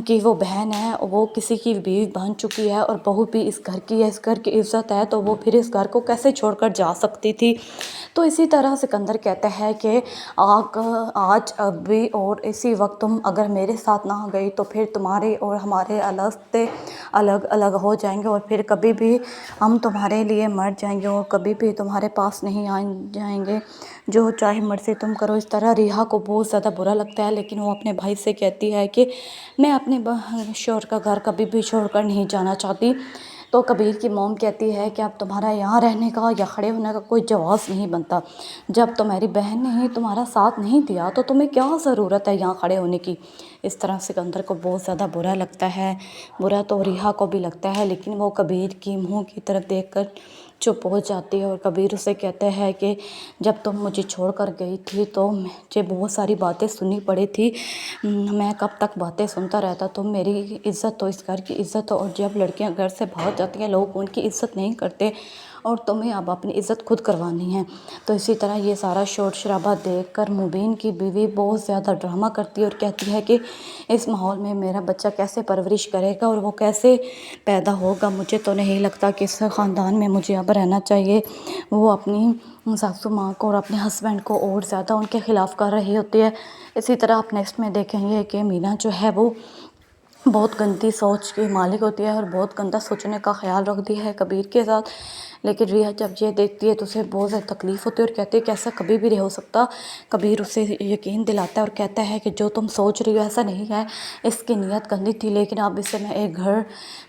کی وہ بہن ہے وہ کسی کی بیوی بن چکی ہے اور بہو بھی اس گھر کی ہے، اس گھر کی عزت ہے، تو وہ پھر اس گھر کو کیسے چھوڑ کر جا سکتی تھی۔ تو اسی طرح سکندر کہتا ہے کہ آج ابھی اور اسی وقت تم اگر میرے ساتھ نہ گئی تو پھر تمہارے اور ہمارے راستے الگ الگ ہو جائیں گے اور پھر کبھی بھی ہم تمہارے لیے مر جائیں گے اور کبھی بھی تمہارے پاس نہیں جائیں گے، جو چاہے مرضی تم کرو۔ اس طرح ریحا کو بہت زیادہ برا لگتا ہے، لیکن وہ اپنے بھائی سے کہتی ہے کہ میں اپنے شوہر کا گھر کبھی بھی چھوڑ کر نہیں جانا چاہتی۔ تو کبیر کی موم کہتی ہے کہ اب تمہارا یہاں رہنے کا یا کھڑے ہونے کا کوئی جواز نہیں بنتا، جب تمہاری بہن نے ہی تمہارا ساتھ نہیں دیا تو تمہیں کیا ضرورت ہے یہاں کھڑے ہونے کی۔ اس طرح سکندر کو بہت زیادہ برا لگتا ہے، برا تو ریحا کو بھی لگتا ہے، لیکن وہ کبیر کی منہ کی طرف دیکھ کر چپ ہو جاتی ہے اور کبیر اسے کہتا ہے کہ جب تم مجھے چھوڑ کر گئی تھی تو مجھے بہت ساری باتیں سنی پڑی تھی، میں کب تک باتیں سنتا رہتا، تم میری عزت تو اس گھر کی عزت ہو، اور جب لڑکیاں گھر سے بھاگ جاتی ہیں لوگ ان کی عزت نہیں کرتے اور تمہیں اب اپنی عزت خود کروانی ہے۔ تو اسی طرح یہ سارا شور شرابہ دیکھ کر مبین کی بیوی بہت زیادہ ڈرامہ کرتی ہے اور کہتی ہے کہ اس ماحول میں میرا بچہ کیسے پرورش کرے گا اور وہ کیسے پیدا ہوگا، مجھے تو نہیں لگتا کہ اس خاندان میں مجھے اب رہنا چاہیے۔ وہ اپنی ساسو ماں کو اور اپنے ہسبینڈ کو اور زیادہ ان کے خلاف کر رہی ہوتی ہے۔ اسی طرح آپ نیکسٹ میں دیکھیں گے کہ مینا جو ہے وہ بہت گندی سوچ کی مالک ہوتی ہے اور بہت گندا سوچنے کا خیال رکھتی ہے کبیر کے ساتھ، لیکن ریحا جب یہ دیکھتی ہے تو اسے بہت زیادہ تکلیف ہوتی ہے اور کہتی ہے کہ ایسا کبھی بھی نہیں ہو سکتا۔ کبیر اسے یقین دلاتا ہے اور کہتا ہے کہ جو تم سوچ رہی ہو ایسا نہیں ہے، اس کی نیت گندی تھی لیکن اب اسے میں ایک گھر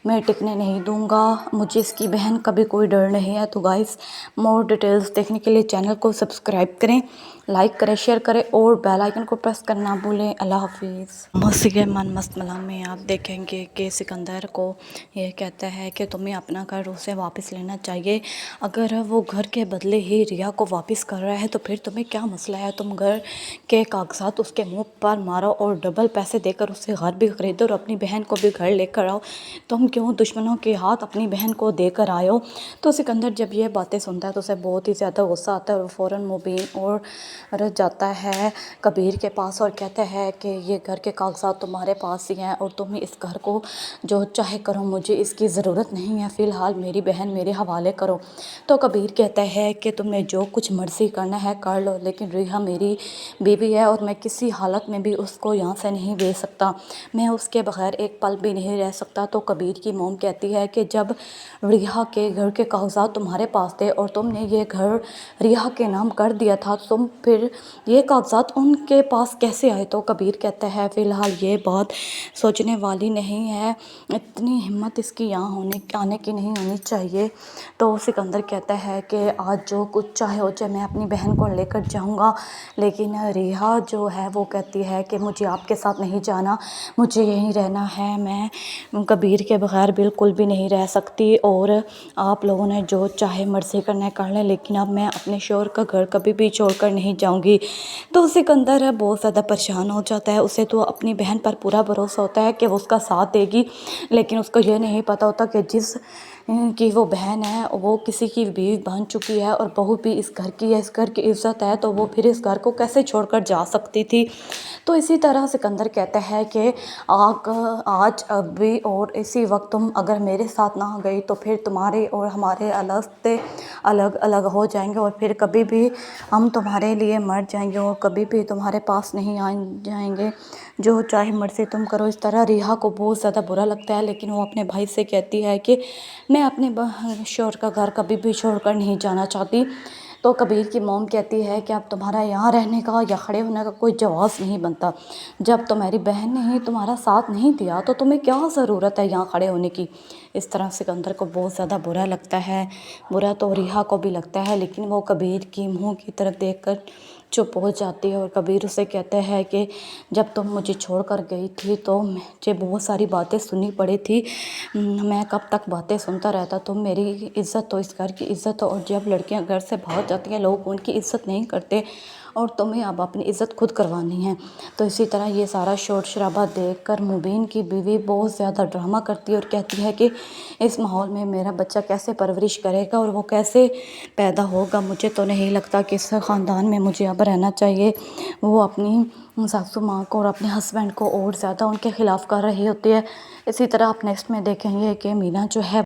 میں ٹکنے نہیں دوں گا، مجھے اس کی بہن کا بھی کوئی ڈر نہیں ہے۔ تو گائز مور ڈیٹیلز دیکھنے کے لیے چینل کو سبسکرائب کریں، لائک کریں، شیئر کریں اور بیل آئیکن کو پریس کرنا بھولیں۔ اللہ حافظ۔ موسیقی من مست ملام میں آپ دیکھیں گے کہ سکندر کو یہ کہتا ہے کہ تمہیں اپنا گھر اسے واپس لینا چاہیے، अगर वो घर के बदले ही रिया को वापस कर रहा है तो फिर तुम्हें क्या मसला है? तुम घर के कागजात उसके मुंह पर मारो और डबल पैसे देकर उससे घर भी खरीदो और अपनी बहन को भी घर लेकर आओ। तुम क्यों दुश्मनों के हाथ अपनी बहन को देकर आए हो? तो सिकंदर जब ये बातें सुनता है तो उसे बहुत ही ज़्यादा गुस्सा आता है और फ़ौरन मुबीन और जाता है कबीर के पास और कहता है कि ये घर के कागजात तुम्हारे पास ही हैं और तुम इस घर को जो चाहे करो, मुझे इसकी ज़रूरत नहीं है, फ़िलहाल मेरी बहन मेरे हवाले करो। तो कबीर कहता है कि तुम्हें जो कुछ मर्ज़ी करना है कर लो, लेकिन रिहा मेरी बीवी है और मैं किसी हालत में भी उसको यहाँ से नहीं भेज सकता, मैं उसके बगैर एक पल भी नहीं रह सकता। तो कबीर की मोम कहती है कि जब रिहा के घर के कागजात तुम्हारे पास थे और तुमने ये घर रिहा के नाम कर दिया था, तुम फिर ये कागजात उनके पास कैसे आए? तो कबीर कहता है फ़िलहाल ये बात सोचने वाली नहीं है, इतनी हिम्मत इसकी यहाँ आने की नहीं होनी चाहिए। तो सिकंदर कहता है कि आज जो कुछ चाहे हो जाए, मैं अपनी बहन को लेकर जाऊंगा, लेकिन रिहा जो है वो कहती है कि मुझे आपके साथ नहीं जाना, मुझे यहीं रहना है, मैं कबीर के बगैर बिल्कुल भी नहीं रह सकती और आप लोगों ने जो चाहे मर्ज़ी करना है कर लें, लेकिन अब मैं अपने शोहर का घर कभी भी छोड़कर नहीं जाऊंगी। तो सिकंदर बहुत ज़्यादा परेशान हो जाता है। उसे तो अपनी बहन पर पूरा भरोसा होता है कि वो उसका साथ देगी, लेकिन उसको ये नहीं पता होता कि जिस कि वो बहन है वो किसी की बीवी बन चुकी है और बहू भी इस घर की है, इस घर की इज़्ज़त है, तो वो फिर इस घर को कैसे छोड़कर जा सकती थी। तो इसी तरह सिकंदर कहता है कि आज अभी और इसी वक्त तुम अगर मेरे साथ ना गई तो फिर तुम्हारे और हमारे अलग अलग हो जाएंगे और फिर कभी भी हम तुम्हारे लिए मर जाएंगे और कभी भी तुम्हारे पास नहीं आ जाएंगे, जो चाहे मर्ज़ी तुम करो। इस तरह रिहा को बहुत ज़्यादा बुरा लगता है, लेकिन वो अपने भाई से कहती है कि मैं अपने शोहर का घर कभी भी छोड़कर नहीं जाना चाहती। तो कबीर की मोम कहती है कि अब तुम्हारा यहाँ रहने का या खड़े होने का कोई जवाब नहीं बनता, जब तुम्हारी बहन ने ही तुम्हारा साथ नहीं दिया तो तुम्हें क्या ज़रूरत है यहाँ खड़े होने की। इस तरह सिकंदर को बहुत ज़्यादा बुरा लगता है। बुरा तो रिहा को भी लगता है, लेकिन वो कबीर की मुँह की तरफ देखकर चुप हो जाती है और कबीर उसे कहते हैं कि जब तुम मुझे छोड़कर गई थी तो मुझे बहुत सारी बातें सुननी पड़ी थी, मैं कब तक बातें सुनता रहता। तुम मेरी इज़्ज़त तो इस घर की इज़्ज़त हो और जब लड़कियां घर से भाग जाती हैं लोग उनकी इज़्ज़त नहीं करते और तुम्हें अब अपनी इज़्ज़त खुद करवानी है। तो इसी तरह ये सारा शोर शराबा देखकर मुबीन की बीवी बहुत ज़्यादा ड्रामा करती है और कहती है कि इस माहौल में मेरा बच्चा कैसे परवरिश करेगा और वो कैसे पैदा होगा, मुझे तो नहीं लगता कि इस ख़ानदान में मुझे अब रहना चाहिए। वो अपनी सासू माँ को और अपने हस्बैंड को और ज़्यादा उनके ख़िलाफ़ कर रही होती है। इसी तरह आप नेक्स्ट में देखेंगे कि मीना जो है